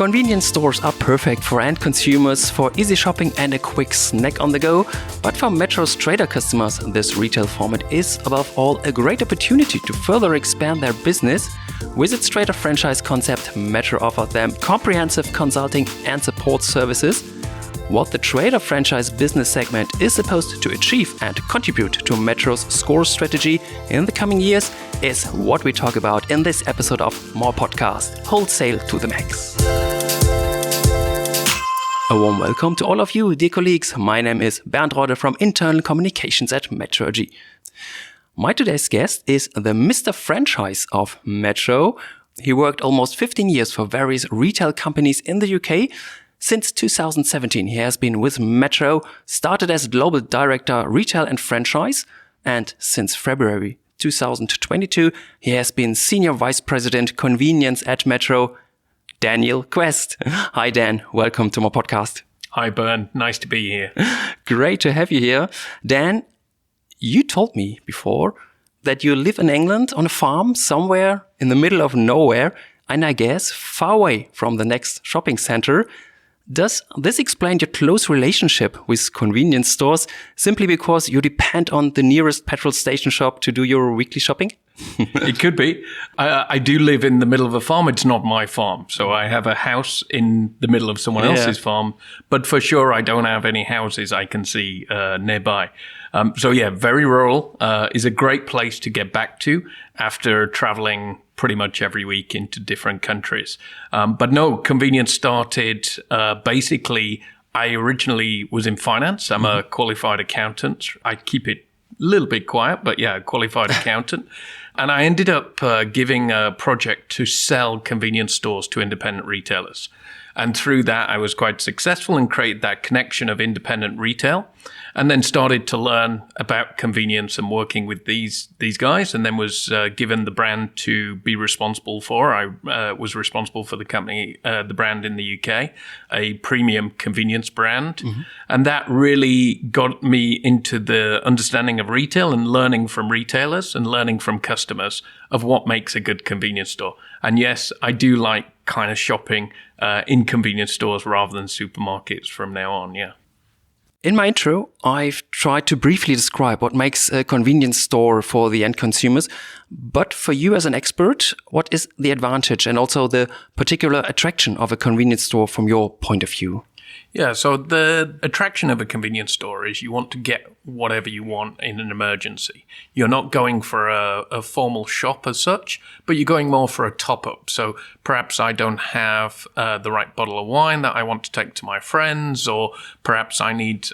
Convenience stores are perfect for end consumers for easy shopping and a quick snack on the go. But for Metro's trader customers, this retail format is, above all, a great opportunity to further expand their business. With its trader franchise concept, Metro offers them comprehensive consulting and support services. What the trader franchise business segment is supposed to achieve and contribute to Metro's score strategy in the coming years is what we talk about in this episode of More Podcast, Wholesale to the Max. A warm welcome to all of you, dear colleagues. My name is Bernd.Rodde from Internal Communications at Metro AG. My today's guest is the Mr. Franchise of Metro. He worked almost 15 years for various retail companies in the UK. Since 2017, he has been with Metro, started as Global Director Retail and Franchise, and since February 2022, he has been Senior Vice President Convenience at Metro, Daniel Quest. Hi, Dan. Welcome to my podcast. Hi, Bernd. Nice to be here. Great to have you here. Dan, you told me before that you live in England on a farm somewhere in the middle of nowhere, and I guess far away from the next shopping center. Does this explain your close relationship with convenience stores simply because you depend on the nearest petrol station shop to do your weekly shopping? It could be. I do live in the middle of a farm. It's not my farm. So I have a house in the middle of someone else's farm. But for sure, I don't have any houses I can see nearby. Very rural is a great place to get back to after traveling pretty much every week into different countries. But no, convenience started basically, I originally was in finance. I'm a qualified accountant. I keep it a little bit quiet, but yeah, qualified accountant. And I ended up giving a project to sell convenience stores to independent retailers. And through that, I was quite successful and created that connection of independent retail, and then started to learn about convenience and working with these guys, and then was given the brand to be responsible for. I was responsible for the company, the brand in the UK, a premium convenience brand. And that really got me into the understanding of retail and learning from retailers and learning from customers of what makes a good convenience store. And yes, I do like kind of shopping in convenience stores rather than supermarkets from now on, yeah. In my intro, I've tried to briefly describe what makes a convenience store for the end consumers. But for you as an expert, what is the advantage and also the particular attraction of a convenience store from your point of view? Yeah, so the attraction of a convenience store is you want to get whatever you want in an emergency. You're not going for a formal shop as such, but you're going more for a top-up. So perhaps I don't have the right bottle of wine that I want to take to my friends, or perhaps I need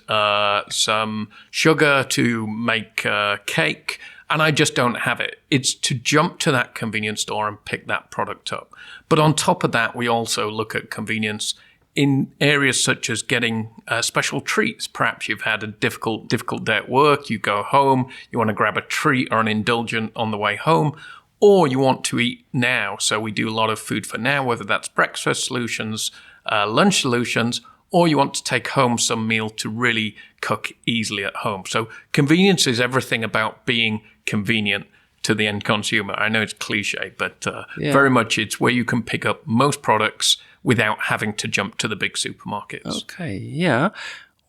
some sugar to make cake, and I just don't have it. It's to jump to that convenience store and pick that product up. But on top of that, we also look at convenience in areas such as getting special treats. Perhaps you've had a difficult day at work, you go home, you want to grab a treat or an indulgent on the way home, or you want to eat now. So we do a lot of food for now, whether that's breakfast solutions, lunch solutions, or you want to take home some meal to really cook easily at home. So convenience is everything about being convenient to the end consumer. I know it's cliche, but very much it's where you can pick up most products without having to jump to the big supermarkets. Okay, yeah.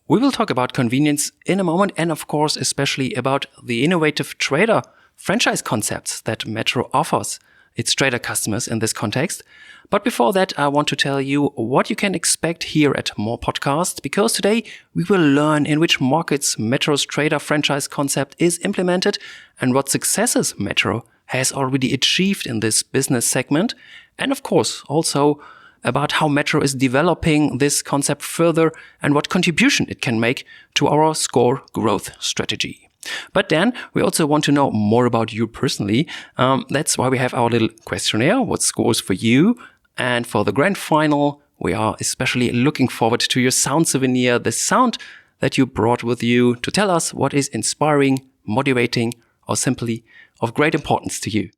We will talk about convenience in a moment, and of course, especially about the innovative trader franchise concepts that Metro offers its trader customers in this context. But before that, I want to tell you what you can expect here at More Podcast, because today we will learn in which markets Metro's trader franchise concept is implemented and what successes Metro has already achieved in this business segment. And of course, also about how Metro is developing this concept further and what contribution it can make to our score growth strategy. But then we also want to know more about you personally. That's why we have our little questionnaire, what scores for you. And for the grand final, we are especially looking forward to your sound souvenir, the sound that you brought with you to tell us what is inspiring, motivating, or simply of great importance to you.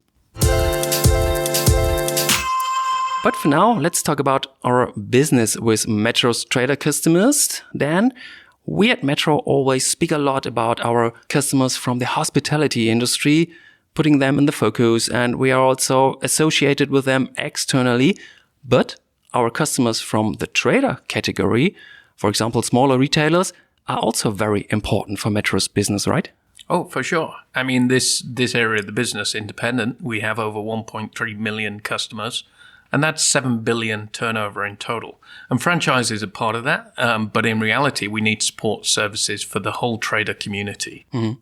But for now, let's talk about our business with Metro's trader customers. Dan, we at Metro always speak a lot about our customers from the hospitality industry, putting them in the focus, and we are also associated with them externally. But our customers from the trader category, for example, smaller retailers, are also very important for Metro's business, right? Oh, for sure. I mean, this area of the business, independent, we have over 1.3 million customers, and that's 7 billion turnover in total. And franchises are part of that, but in reality, we need support services for the whole trader community. Mm-hmm.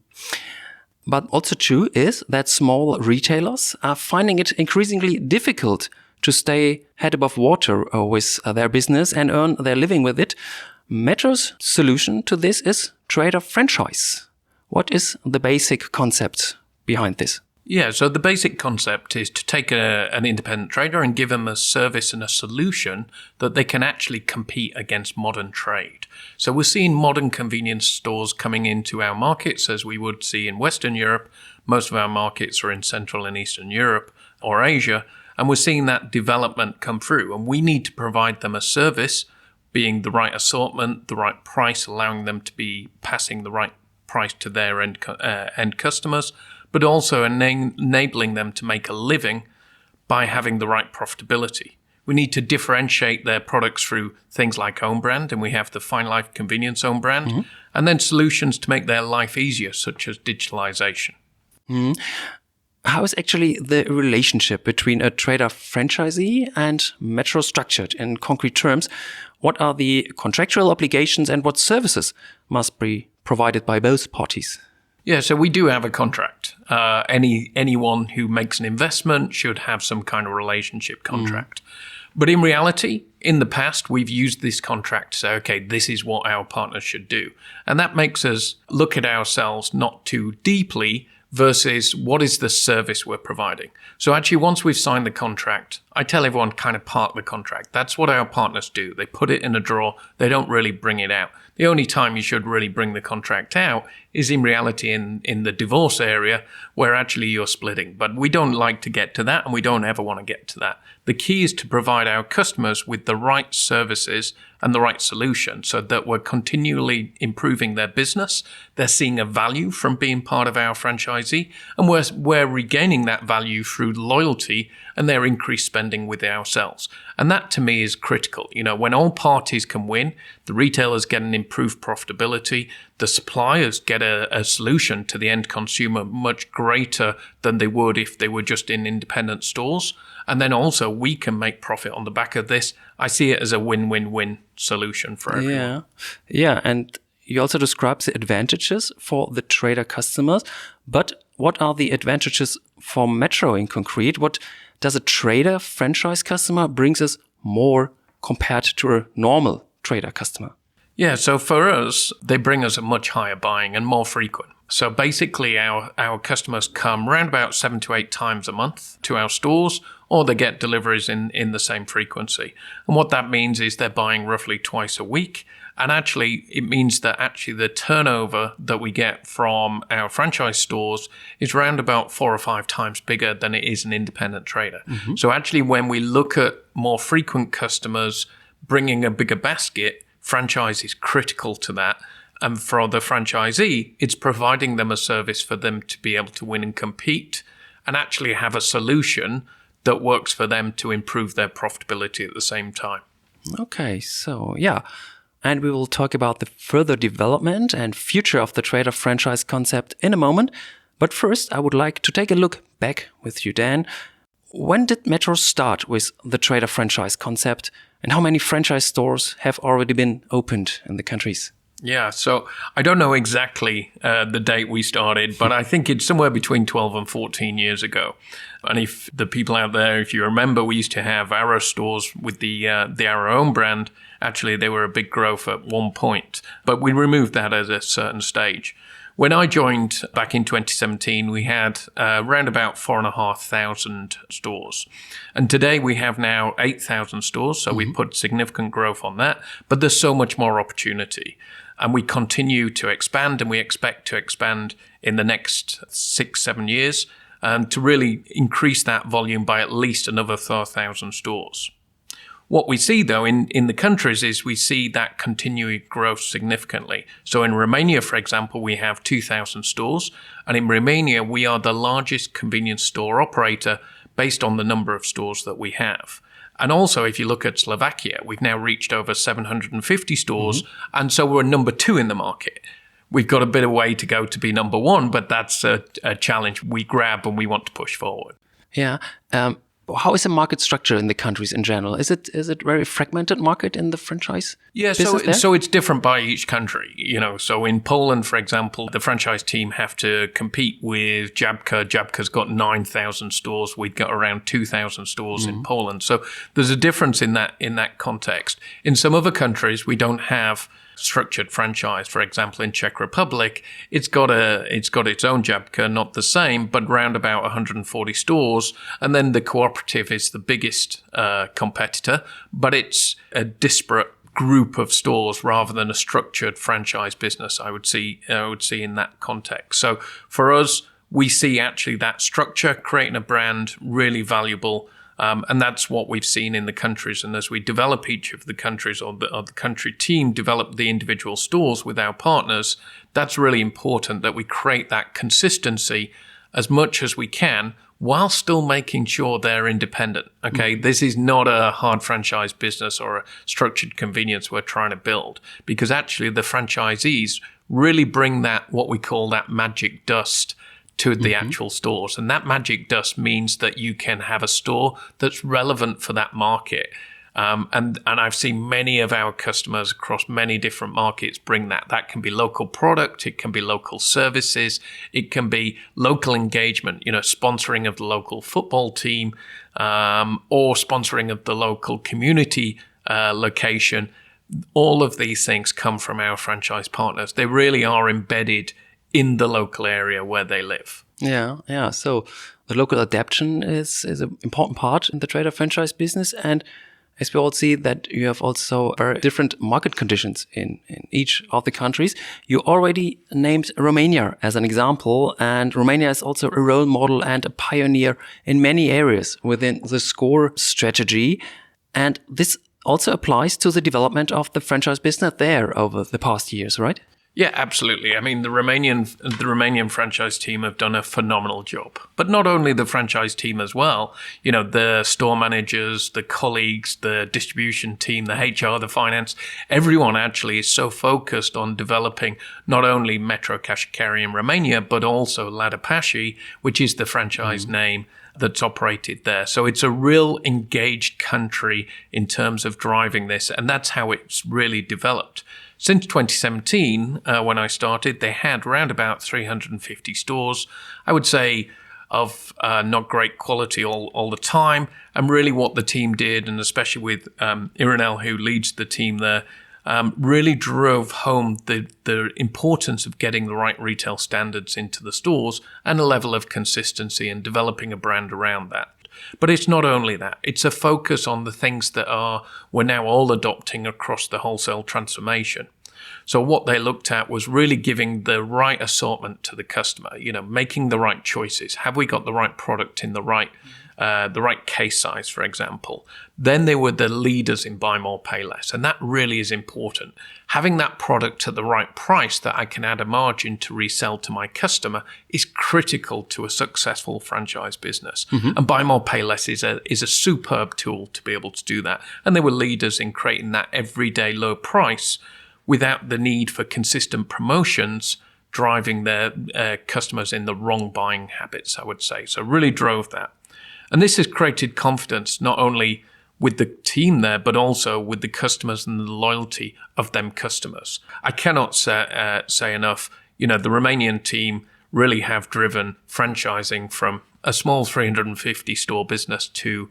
But also true is that small retailers are finding it increasingly difficult to stay head above water with their business and earn their living with it. Metro's solution to this is trader franchise. What is the basic concept behind this? Yeah, so the basic concept is to take an independent trader and give them a service and a solution that they can actually compete against modern trade. So we're seeing modern convenience stores coming into our markets as we would see in Western Europe. Most of our markets are in Central and Eastern Europe or Asia, and we're seeing that development come through. And we need to provide them a service, being the right assortment, the right price, allowing them to be passing the right price to their end customers, but also enabling them to make a living by having the right profitability. We need to differentiate their products through things like own brand, and we have the Fine Life Convenience own brand, and then solutions to make their life easier, such as digitalization. How is actually the relationship between a trader franchisee and Metro structured in concrete terms? What are the contractual obligations and what services must be provided by both parties? Yeah, so we do have a contract. Anyone who makes an investment should have some kind of relationship contract. But in reality, in the past, we've used this contract to say, okay, this is what our partners should do. And that makes us look at ourselves not too deeply versus what is the service we're providing. So actually, once we've signed the contract, I tell everyone kind of park the contract. That's what our partners do. They put it in a drawer. They don't really bring it out. The only time you should really bring the contract out is in reality in the divorce area where actually you're splitting. But we don't like to get to that, and we don't ever want to get to that. The key is to provide our customers with the right services and the right solution so that we're continually improving their business. They're seeing a value from being part of our franchisee, and we're regaining that value through loyalty and their increased spending with ourselves. And that to me is critical. You know, when all parties can win, the retailers get an improved profitability, the suppliers get a solution to the end consumer much greater than they would if they were just in independent stores. And then also we can make profit on the back of this. I see it as a win-win-win solution for everyone. Yeah. And you also describe the advantages for the trader customers. But what are the advantages for Metro in concrete? What does a trader franchise customer brings us more compared to a normal trader customer? Yeah, so for us, they bring us a much higher buying and more frequent. So basically, our customers come around about 7 to 8 times a month to our stores, or they get deliveries in the same frequency. And what that means is they're buying roughly twice a week. And actually, it means that actually the turnover that we get from our franchise stores is around about 4 or 5 times bigger than it is an independent trader. So actually, when we look at more frequent customers bringing a bigger basket, franchise is critical to that. And for the franchisee, it's providing them a service for them to be able to win and compete and actually have a solution that works for them to improve their profitability at the same time. Okay, so yeah. And we will talk about the further development and future of the trader franchise concept in a moment. But first, I would like to take a look back with you, Dan. When did Metro start with the trader franchise concept, and how many franchise stores have already been opened in the countries? Yeah, so I don't know exactly the date we started, but I think it's somewhere between 12 and 14 years ago. And if the people out there, if you remember, we used to have Arrow stores with the Arrow own brand. Actually, they were a big growth at one point, but we removed that at a certain stage. When I joined back in 2017, we had around about 4,500 stores. And today we have now 8,000 stores, so we put significant growth on that. But there's so much more opportunity. And we continue to expand, and we expect to expand in the next 6-7 years to really increase that volume by at least another 4,000 stores. What we see, though, in the countries is we see that continuing growth significantly. So in Romania, for example, we have 2,000 stores. And in Romania, we are the largest convenience store operator based on the number of stores that we have. And also, if you look at Slovakia, we've now reached over 750 stores, and so we're number 2 in the market. We've got a bit of way to go to be number 1, but that's a challenge we grab and we want to push forward. Yeah. How is the market structure in the countries in general? Is it very fragmented market in the franchise? Yeah, so it's different by each country. So in Poland, for example, the franchise team have to compete with Jabka. Jabka's got 9,000 stores. We've got around 2,000 stores in Poland. So there's a difference in that context. In some other countries, we don't have structured franchise. For example, in Czech Republic, it's got its own Jabka, not the same, but round about 140 stores. And then the cooperative is the biggest competitor, but it's a disparate group of stores rather than a structured franchise business. I would see in that context. So for us, we see actually that structure, creating a brand, really valuable. And that's what we've seen in the countries. And as we develop each of the countries, or the country team develop the individual stores with our partners, that's really important that we create that consistency as much as we can while still making sure they're independent. Okay, This is not a hard franchise business or a structured convenience we're trying to build, because actually the franchisees really bring that, what we call that magic dust, to the actual stores. And that magic dust means that you can have a store that's relevant for that market. And I've seen many of our customers across many different markets bring that. That can be local product, it can be local services, it can be local engagement, sponsoring of the local football team, or sponsoring of the local community location. All of these things come from our franchise partners. They really are embedded in the local area where they live. Yeah. So the local adaptation is an important part in the trader franchise business. And as we all see that you have also very different market conditions in each of the countries. You already named Romania as an example, and Romania is also a role model and a pioneer in many areas within the SCORE strategy. And this also applies to the development of the franchise business there over the past years, right? Yeah, absolutely. I mean, the Romanian franchise team have done a phenomenal job. But not only the franchise team as well, the store managers, the colleagues, the distribution team, the HR, the finance, everyone actually is so focused on developing not only Metro Cash Carry in Romania, but also Ladapashi, which is the franchise name that's operated there. So it's a real engaged country in terms of driving this, and that's how it's really developed. Since 2017, when I started, they had around about 350 stores, I would say of not great quality all the time. And really what the team did, and especially with Irinel, who leads the team there, really drove home the importance of getting the right retail standards into the stores and a level of consistency and developing a brand around that. But it's not only that. It's a focus on the things that we're now all adopting across the wholesale transformation. So what they looked at was really giving the right assortment to the customer, making the right choices. Have we got the right product in the right case size, for example? Then they were the leaders in buy more, pay less. And that really is important. Having that product at the right price that I can add a margin to resell to my customer is critical to a successful franchise business. And buy more, pay less is a superb tool to be able to do that. And they were leaders in creating that everyday low price without the need for consistent promotions driving their customers in the wrong buying habits, I would say. So really drove that. And this has created confidence not only with the team there, but also with the customers and the loyalty of them customers. I cannot say enough, the Romanian team really have driven franchising from a small 350 store business to,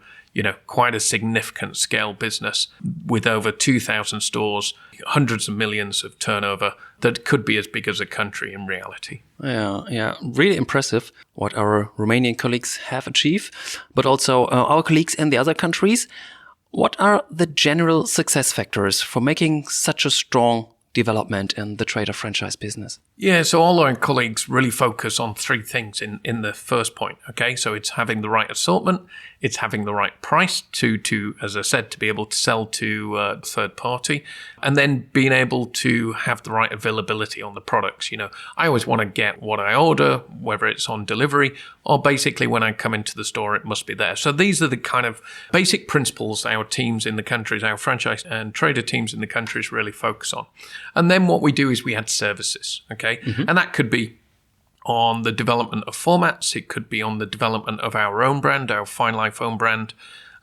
quite a significant scale business with over 2,000 stores, hundreds of millions of turnover that could be as big as a country in reality. Yeah. Really impressive what our Romanian colleagues have achieved, but also our colleagues in the other countries. What are the general success factors for making such a strong development in the trader franchise business? Yeah, so all our colleagues really focus on three things in the first point, okay? So it's having the right assortment, it's having the right price to as I said, to be able to sell to third party, and then being able to have the right availability on the products. I always want to get what I order, whether it's on delivery or basically when I come into the store, it must be there. So these are the kind of basic principles our teams in the countries, our franchise and trader teams in the countries really focus on. And then what we do is we add services, okay? Mm-hmm. And that could be on the development of formats. It could be on the development of our own brand, our Fine Life own brand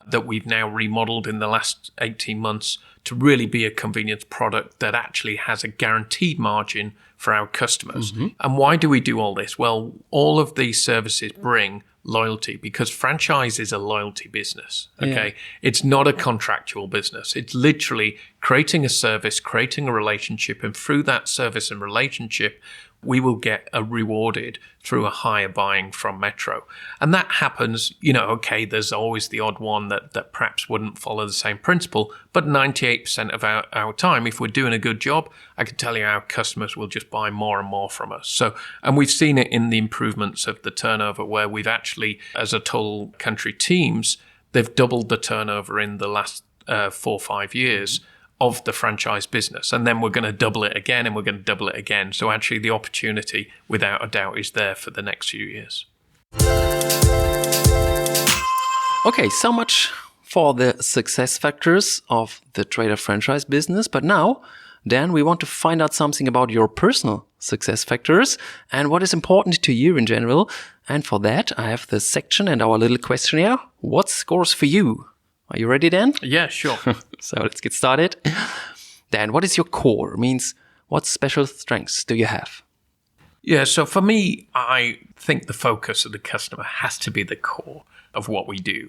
that we've now remodeled in the last 18 months to really be a convenience product that actually has a guaranteed margin for our customers. Mm-hmm. And why do we do all this? Well, all of these services bring loyalty because franchise is a loyalty business. Okay. Yeah. It's not a contractual business. It's literally creating a service, creating a relationship, and through that service and relationship, we will get rewarded through a higher buying from Metro. And that happens, okay, there's always the odd one that perhaps wouldn't follow the same principle, but 98% of our time, if we're doing a good job, I can tell you our customers will just buy more and more from us. So, and we've seen it in the improvements of the turnover where we've actually, as a total country teams, they've doubled the turnover in the last 4 or 5 years of the franchise business. And then we're going to double it again and we're going to double it again. So actually the opportunity, without a doubt, is there for the next few years. Okay, so much for the success factors of the trader franchise business. But now, Dan, we want to find out something about your personal success factors and what is important to you in general. And for that, I have this section and our little questionnaire. What scores for you? Are you ready, Dan? Yeah, sure. So let's get started. Dan, what is your core? Means what special strengths do you have? Yeah, so for me, I think the focus of the customer has to be the core of what we do.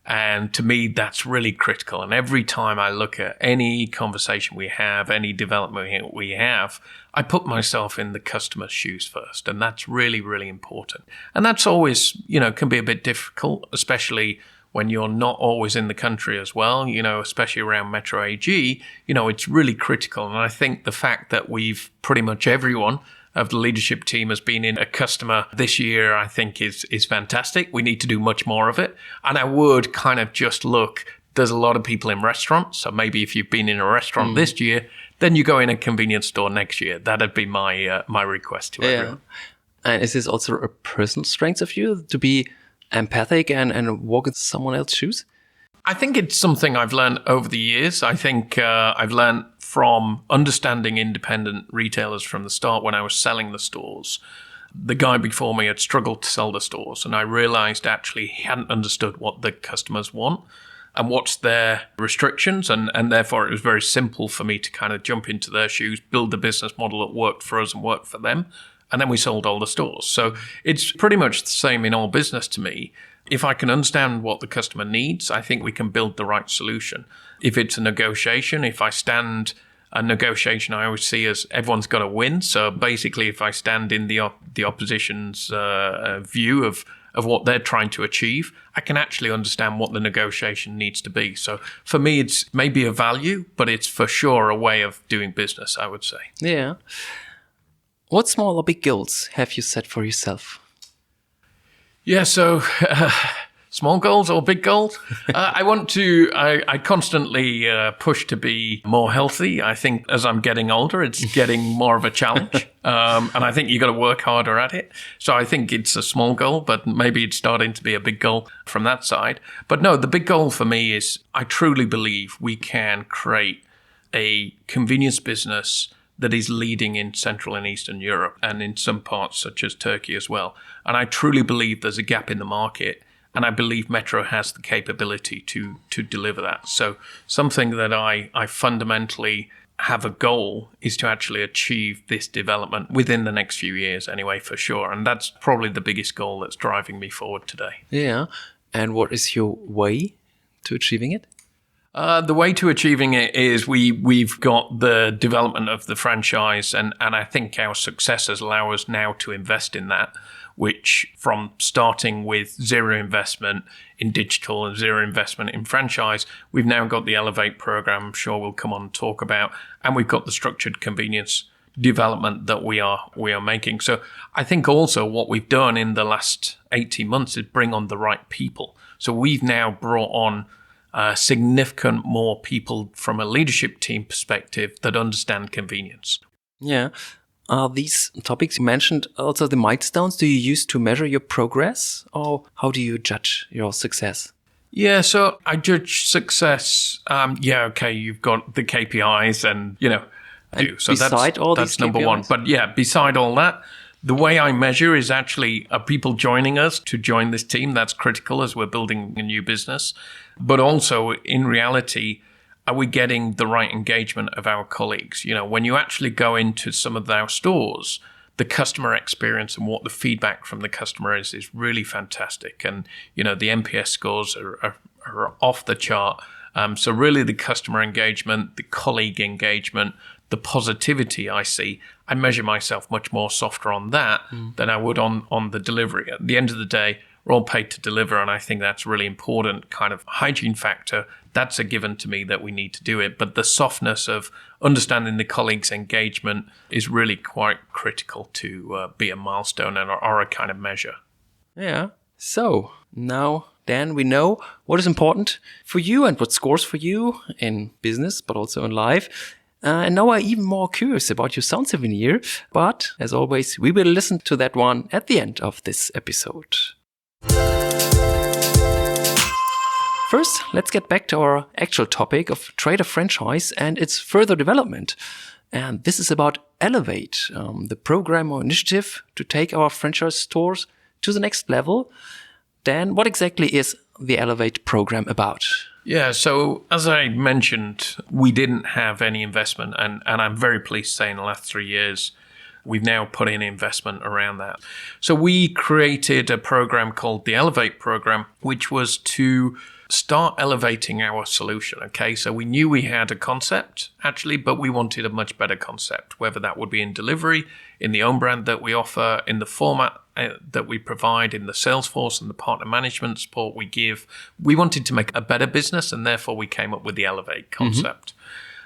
And to me, that's really critical. And every time I look at any conversation we have, any development we have, I put myself in the customer's shoes first. And that's really, really important. And that's always, can be a bit difficult, especially when you're not always in the country as well, especially around Metro AG, it's really critical. And I think the fact that we've pretty much everyone of the leadership team has been in a customer this year, I think is fantastic. We need to do much more of it. And I would kind of just look, there's a lot of people in restaurants. So maybe if you've been in a restaurant this year, then you go in a convenience store next year. That'd be my request to everyone. And is this also a personal strength of you to be empathic and walk in someone else's shoes? I think it's something I've learned over the years. I think I've learned from understanding independent retailers from the start when I was selling the stores. The guy before me had struggled to sell the stores, and I realized actually he hadn't understood what the customers want and what's their restrictions, and therefore it was very simple for me to kind of jump into their shoes, build the business model that worked for us and worked for them. And then we sold all the stores. So it's pretty much the same in all business to me. If I can understand what the customer needs, I think we can build the right solution. If it's a negotiation, if I stand a negotiation, I always see as everyone's got to win. So basically, if I stand in the opposition's view of what they're trying to achieve, I can actually understand what the negotiation needs to be. So for me, it's maybe a value, but it's for sure a way of doing business, I would say. Yeah. What small or big goals have you set for yourself? Yeah, so small goals or big goals? I constantly push to be more healthy. I think as I'm getting older, it's getting more of a challenge. And I think you got to work harder at it. So I think it's a small goal, but maybe it's starting to be a big goal from that side. But no, the big goal for me is I truly believe we can create a convenience business that is leading in Central and Eastern Europe and in some parts such as Turkey as well. And I truly believe there's a gap in the market, and I believe Metro has the capability to deliver that. So something that I fundamentally have a goal is to actually achieve this development within the next few years anyway, for sure. And that's probably the biggest goal that's driving me forward today. Yeah. And what is your way to achieving it? The way to achieving it is we've got the development of the franchise, and I think our successes allow us now to invest in that. which from starting with zero investment in digital and zero investment in franchise, we've now got the Elevate program, I'm sure we'll come on and talk about, and we've got the structured convenience development that we are making. So I think also what we've done in the last 18 months is bring on the right people. So we've now brought on significant more people from a leadership team perspective that understand convenience. Yeah. Are these topics you mentioned also the milestones do you use to measure your progress, or how do you judge your success? Yeah, so I judge success. You've got the KPIs and, So that's number one. But yeah, beside all that, the way I measure is actually, are people joining us to join this team? That's critical as we're building a new business. But also, in reality, are we getting the right engagement of our colleagues? When you actually go into some of our stores, the customer experience and what the feedback from the customer is really fantastic. And, the NPS scores are off the chart. So really the customer engagement, the colleague engagement, the positivity I see, I measure myself much more softer on that than I would on the delivery. At the end of the day, we're all paid to deliver, and I think that's a really important kind of hygiene factor. That's a given to me that we need to do it. But the softness of understanding the colleagues' engagement is really quite critical to be a milestone or a kind of measure. Yeah. So now, Dan, we know what is important for you and what scores for you in business, but also in life. And now I'm even more curious about your sound souvenir. But as always, we will listen to that one at the end of this episode. First, let's get back to our actual topic of Trader franchise and its further development. And this is about Elevate, the program or initiative to take our franchise stores to the next level. Dan, what exactly is the Elevate program about? Yeah, so as I mentioned, we didn't have any investment, and I'm very pleased to say in the last 3 years, we've now put in investment around that. So we created a program called the Elevate program, which was to start elevating our solution, okay? So we knew we had a concept, actually, but we wanted a much better concept, whether that would be in delivery, in the own brand that we offer, in the format that we provide, in the sales force and the partner management support we give. We wanted to make a better business, and therefore we came up with the Elevate concept.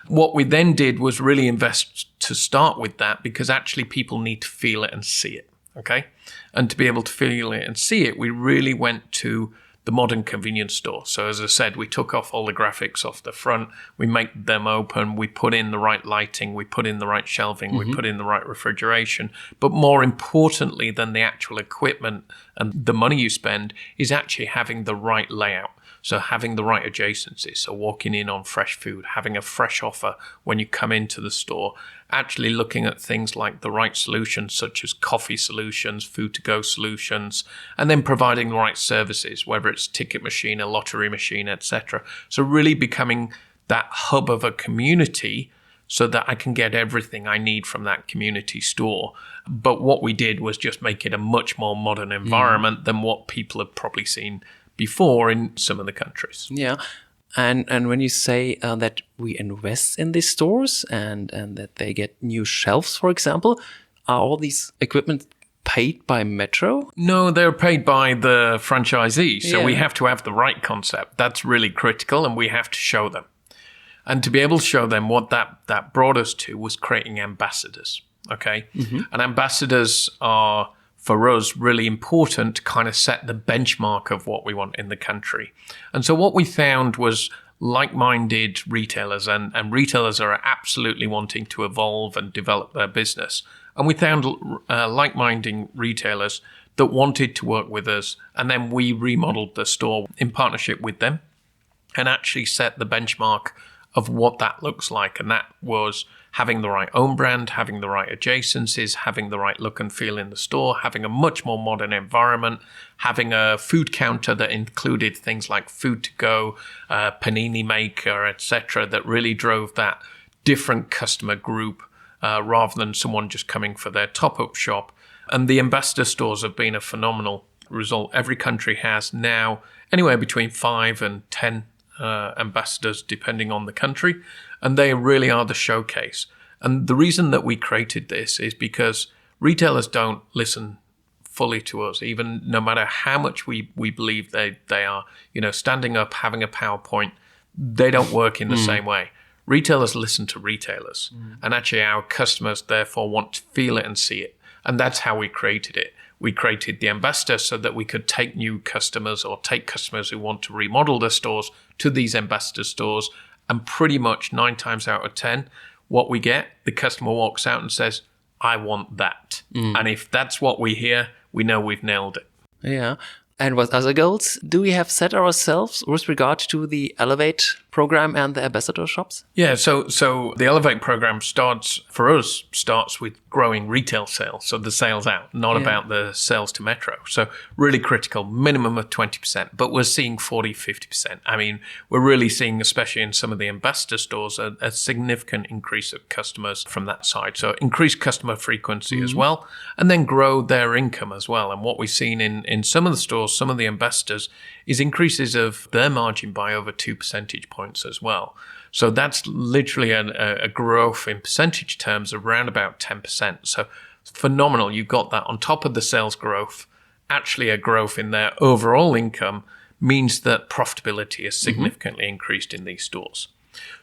What we then did was really invest to start with that, because actually people need to feel it and see it, okay? And to be able to feel it and see it, we really went to the modern convenience store. So as I said, we took off all the graphics off the front, we make them open, we put in the right lighting, we put in the right shelving, we put in the right refrigeration. But more importantly than the actual equipment and the money you spend is actually having the right layout. So having the right adjacencies, so walking in on fresh food, having a fresh offer when you come into the store, actually looking at things like the right solutions, such as coffee solutions, food-to-go solutions, and then providing the right services, whether it's ticket machine, a lottery machine, etc. So really becoming that hub of a community so that I can get everything I need from that community store. But what we did was just make it a much more modern environment than what people have probably seen before in some of the countries. Yeah. And when you say that we invest in these stores and that they get new shelves, for example, are all these equipment paid by Metro? No, they're paid by the franchisee. So we have to have the right concept. That's really critical, and we have to show them. And to be able to show them, what that brought us to was creating ambassadors, okay? And ambassadors are, for us, really important to kind of set the benchmark of what we want in the country. And so what we found was like-minded retailers, and retailers are absolutely wanting to evolve and develop their business. And we found like-minded retailers that wanted to work with us, and then we remodeled the store in partnership with them and actually set the benchmark of what that looks like. And that was having the right own brand, having the right adjacencies, having the right look and feel in the store, having a much more modern environment, having a food counter that included things like food to go, panini maker, etc., that really drove that different customer group rather than someone just coming for their top-up shop. And the ambassador stores have been a phenomenal result. Every country has now anywhere between 5 and 10 ambassadors, depending on the country, and they really are the showcase. And the reason that we created this is because retailers don't listen fully to us, even no matter how much we believe they are, standing up, having a PowerPoint, they don't work in the same way. Retailers listen to retailers, and actually our customers therefore want to feel it and see it. And that's how we created it. We created the ambassador so that we could take new customers or take customers who want to remodel their stores to these ambassador stores. And pretty much 9 times out of 10, what we get, the customer walks out and says, I want that. And if that's what we hear, we know we've nailed it. Yeah. And what other goals do we have set ourselves with regard to the Elevate program and the ambassador shops? Yeah, so the Elevate program starts with growing retail sales, so the sales out, not about the sales to Metro. So really critical, minimum of 20%, but we're seeing 40, 50%. I mean, we're really seeing, especially in some of the ambassador stores, a significant increase of customers from that side. So increase customer frequency as well, and then grow their income as well. And what we've seen in some of the stores, some of the ambassadors, is increases of their margin by over 2 percentage points as well. So that's literally a growth in percentage terms of around about 10%. So phenomenal. You've got that on top of the sales growth. Actually, a growth in their overall income means that profitability is significantly increased in these stores.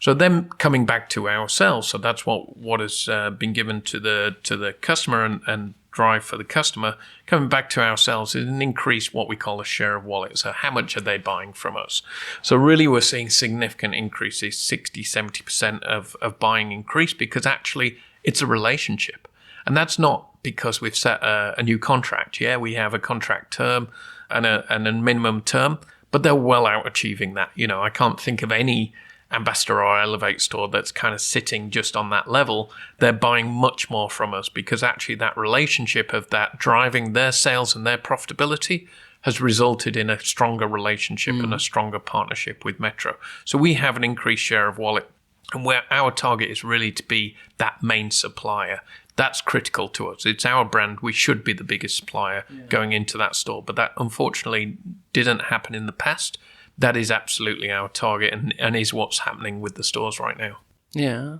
So then coming back to ourselves, so that's what has been given to the customer and drive for the customer. Coming back to ourselves is an increase what we call a share of wallet. So how much are they buying from us? So really we're seeing significant increases, 60, 70% of buying increase, because actually it's a relationship. And that's not because we've set a new contract. Yeah, we have a contract term and a minimum term, but they're well out achieving that. I can't think of any ambassador or Elevate store that's kind of sitting just on that level. They're buying much more from us because actually that relationship of that driving their sales and their profitability has resulted in a stronger relationship and a stronger partnership with Metro. So we have an increased share of wallet, and where our target is really to be that main supplier. That's critical to us. It's our brand. We should be the biggest supplier going into that store, but that unfortunately didn't happen in the past. That is absolutely our target and is what's happening with the stores right now. Yeah.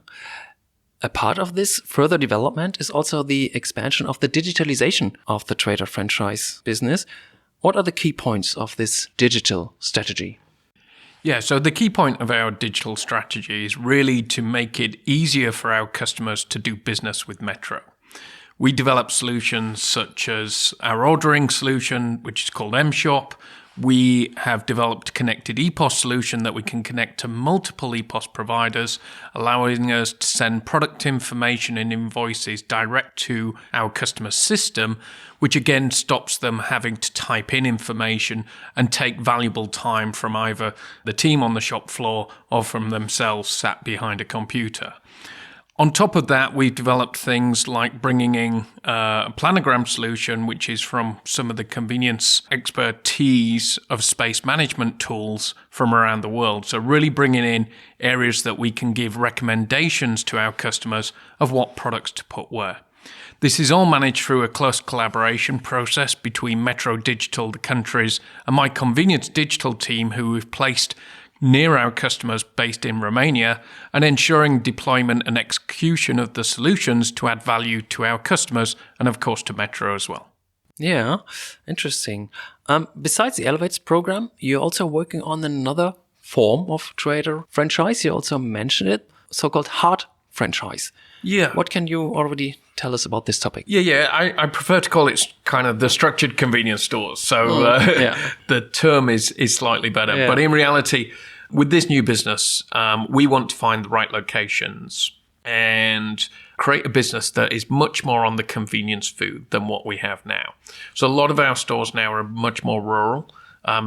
A part of this further development is also the expansion of the digitalization of the Trader franchise business. What are the key points of this digital strategy? Yeah, so the key point of our digital strategy is really to make it easier for our customers to do business with Metro. We develop solutions such as our ordering solution, which is called M-Shop. We have developed a connected EPOS solution that we can connect to multiple EPOS providers, allowing us to send product information and invoices direct to our customer system, which again stops them having to type in information and take valuable time from either the team on the shop floor or from themselves sat behind a computer. On top of that, we've developed things like bringing in a planogram solution, which is from some of the convenience expertise of space management tools from around the world. So really bringing in areas that we can give recommendations to our customers of what products to put where. This is all managed through a close collaboration process between Metro Digital, the countries, and my convenience digital team, who we've placed near our customers based in Romania, and ensuring deployment and execution of the solutions to add value to our customers and, of course, to Metro as well. Yeah, interesting. Besides the Elevates program, you're also working on another form of Trader franchise. You also mentioned it, so-called hard franchise. Yeah. What can you already tell us about this topic? Yeah. I prefer to call it kind of the structured convenience stores. So the term is slightly better. Yeah. But in reality, with this new business, we want to find the right locations and create a business that is much more on the convenience food than what we have now. So a lot of our stores now are much more rural.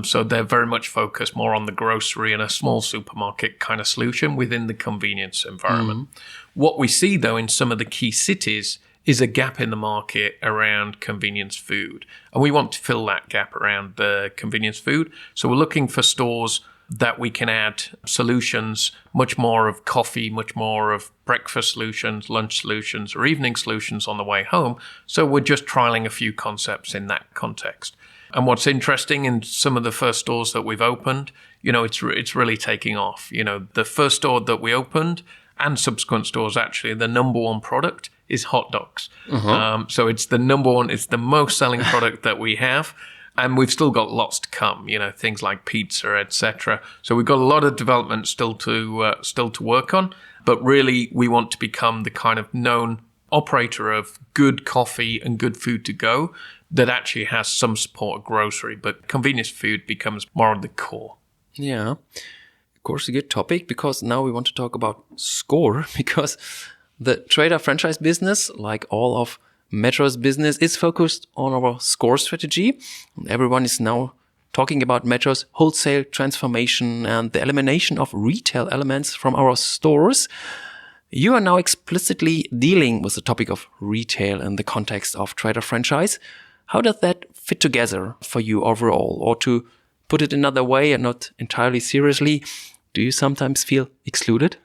So they're very much focused more on the grocery and a small supermarket kind of solution within the convenience environment. What we see, though, in some of the key cities is a gap in the market around convenience food. And we want to fill that gap around the convenience food. So we're looking for stores that we can add solutions, much more of coffee, much more of breakfast solutions, lunch solutions, or evening solutions on the way home. So we're just trialing a few concepts in that context. And what's interesting in some of the first stores that we've opened, it's really taking off. The first store that we opened and subsequent stores, actually, the number one product is hot dogs. So it's the number one, it's the most selling product that we have. And we've still got lots to come, things like pizza, etc. So we've got a lot of development still to work on. But really, we want to become the kind of known operator of good coffee and good food to go that actually has some support of grocery. But convenience food becomes more of the core. Yeah, of course, a good topic, because now we want to talk about Score, because the Trader franchise business, like all of Metro's business, is focused on our Score strategy. Everyone is now talking about Metro's wholesale transformation and the elimination of retail elements from our stores. You are now explicitly dealing with the topic of retail in the context of Trader franchise. How does that fit together for you overall? Or to put it another way, and not entirely seriously, do you sometimes feel excluded?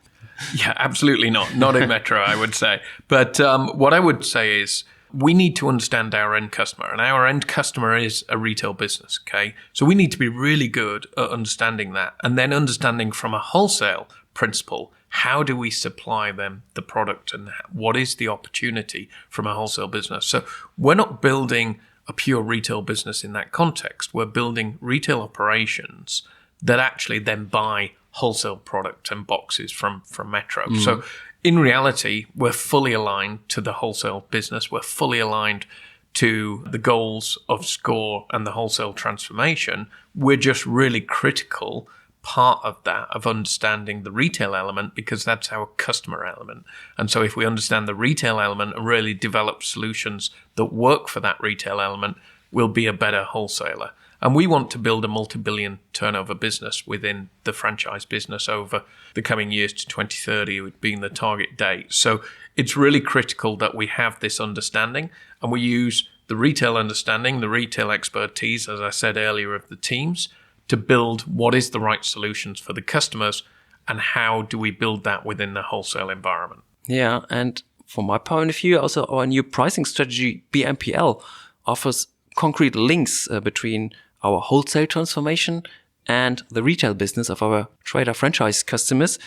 Yeah, absolutely not. Not in Metro, I would say. But what I would say is we need to understand our end customer, and our end customer is a retail business, okay? So we need to be really good at understanding that, and then understanding from a wholesale principle, how do we supply them the product, and what is the opportunity from a wholesale business? So we're not building a pure retail business in that context. We're building retail operations that actually then buy wholesale product and boxes from Metro. So in reality, we're fully aligned to the wholesale business. We're fully aligned to the goals of Score and the wholesale transformation. We're just really critical part of that, of understanding the retail element, because that's our customer element. And so if we understand the retail element and really develop solutions that work for that retail element, we'll be a better wholesaler. And we want to build a multi-billion turnover business within the franchise business over the coming years to 2030, being the target date. So it's really critical that we have this understanding, and we use the retail understanding, the retail expertise, as I said earlier, of the teams, to build what is the right solutions for the customers, and how do we build that within the wholesale environment. Yeah, and from my point of view, also our new pricing strategy, BMPL, offers concrete links between our wholesale transformation and the retail business of our Trader franchise customers.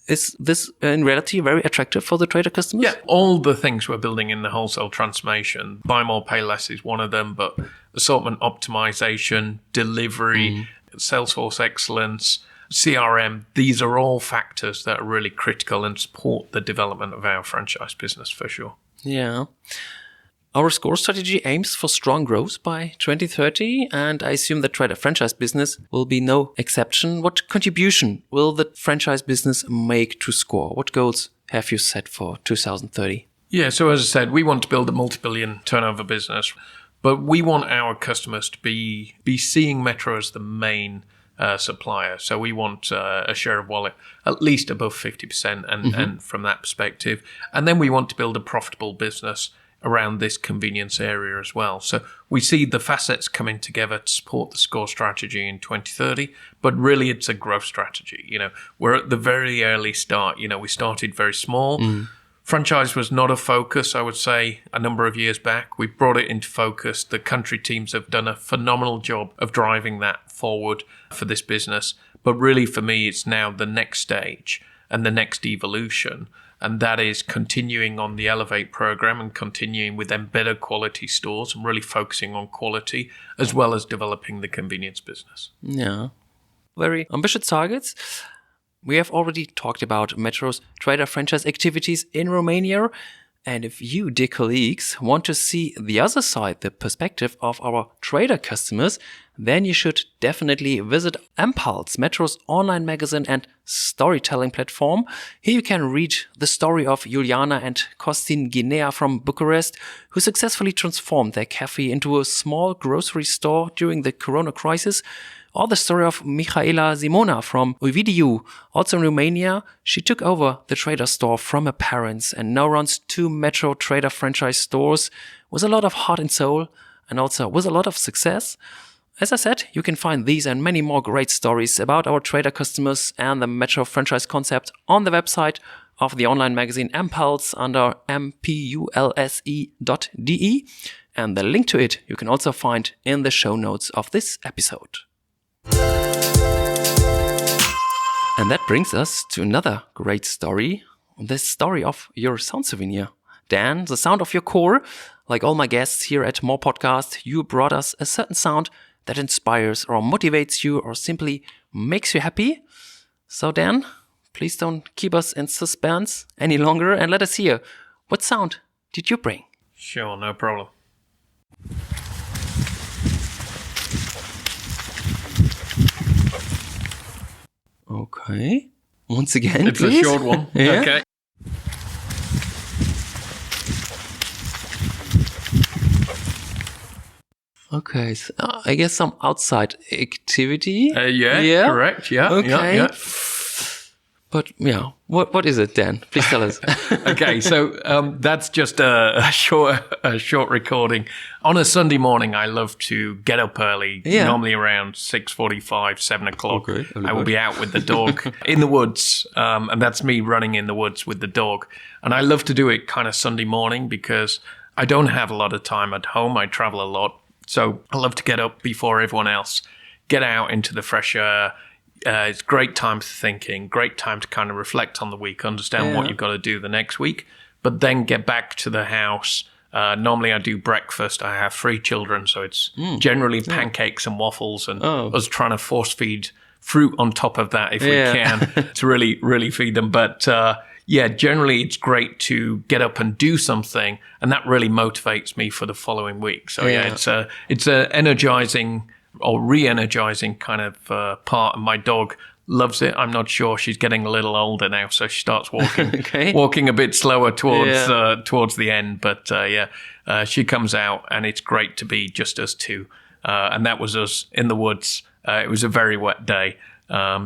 Is this in reality very attractive for the Trader customers? Yeah, all the things we're building in the wholesale transformation, buy more, pay less is one of them, but assortment optimization, delivery, Salesforce excellence, CRM, these are all factors that are really critical and support the development of our franchise business for sure. Yeah. Our Score strategy aims for strong growth by 2030, and I assume the Trader franchise business will be no exception. What contribution will the franchise business make to Score? What goals have you set for 2030? Yeah, so as I said, we want to build a multi-billion turnover business, but we want our customers to be seeing Metro as the main supplier. So we want a share of wallet at least above 50%, and from that perspective. And then we want to build a profitable business around this convenience area as well. So we see the facets coming together to support the Score strategy in 2030, but really it's a growth strategy. We're at the very early start. We started very small. Franchise was not a focus, I would say, a number of years back. We brought it into focus. The country teams have done a phenomenal job of driving that forward for this business. But really, for me, it's now the next stage and the next evolution. And that is continuing on the Elevate program and continuing with them better quality stores and really focusing on quality, as well as developing the convenience business. Yeah, very ambitious targets. We have already talked about Metro's Trader franchise activities in Romania. And if you, dear colleagues, want to see the other side, the perspective of our Trader customers, then you should definitely visit Impulse, Metro's online magazine and storytelling platform. Here you can read the story of Juliana and Costin Guinea from Bucharest, who successfully transformed their cafe into a small grocery store during the Corona crisis. Or the story of Mihaela Simona from Ovidiu. Also in Romania, she took over the Trader store from her parents and now runs 2 Metro Trader franchise stores with a lot of heart and soul, and also with a lot of success. As I said, you can find these and many more great stories about our Trader customers and the Metro franchise concept on the website of the online magazine Impulse under mpulse.de, and the link to it you can also find in the show notes of this episode. And that brings us to another great story, the story of your sound souvenir. Dan, the sound of your core. Like all my guests here at More Podcast, you brought us a certain sound that inspires or motivates you or simply makes you happy. So Dan, please don't keep us in suspense any longer and let us hear, what sound did you bring? Sure, no problem. Okay. Once again, it's please. a short one. Yeah. Okay. Okay, so I guess some outside activity. Yeah, correct. Yeah, okay. yeah. But yeah, what is it, Dan? Please tell us. Okay, so that's just a short recording. On a Sunday morning, I love to get up early, normally around 6:45, 7 o'clock. Okay, I will be out with the dog in the woods, and that's me running in the woods with the dog. And I love to do it kind of Sunday morning because I don't have a lot of time at home. I travel a lot. So I love to get up before everyone else, get out into the fresh air. It's great time for thinking, great time to kind of reflect on the week, understand what you've got to do the next week, but then get back to the house. Normally I do breakfast. I have 3 children, so it's generally pancakes and waffles, and I was trying to force feed fruit on top of that if we can to really, really feed them. But generally it's great to get up and do something, and that really motivates me for the following week. So it's a energizing or re-energizing kind of part, and my dog loves it. I'm not sure, she's getting a little older now, so she starts walking walking a bit slower towards the end, but she comes out, and it's great to be just us two, and that was us in the woods. It was a very wet day,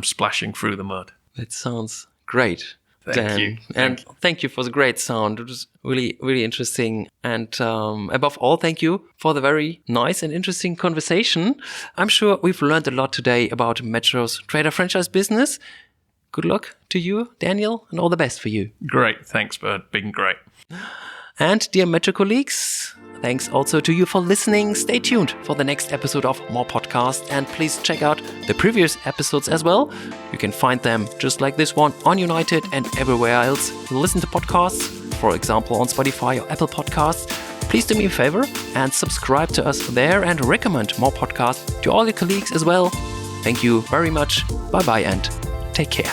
splashing through the mud. That sounds great. Thank you. And thank you for the great sound. It was really, really interesting. And above all, thank you for the very nice and interesting conversation. I'm sure we've learned a lot today about Metro's trader franchise business. Good luck to you, Daniel, and all the best for you. Great. Thanks, Bert. Been great. And dear Metro colleagues, thanks also to you for listening. Stay tuned for the next episode of More Podcast, and please check out the previous episodes as well. You can find them just like this one on United and everywhere else. Listen to podcasts, for example on Spotify or Apple Podcasts. Please do me a favor and subscribe to us there and recommend More Podcasts to all your colleagues as well. Thank you very much. Bye-bye and take care.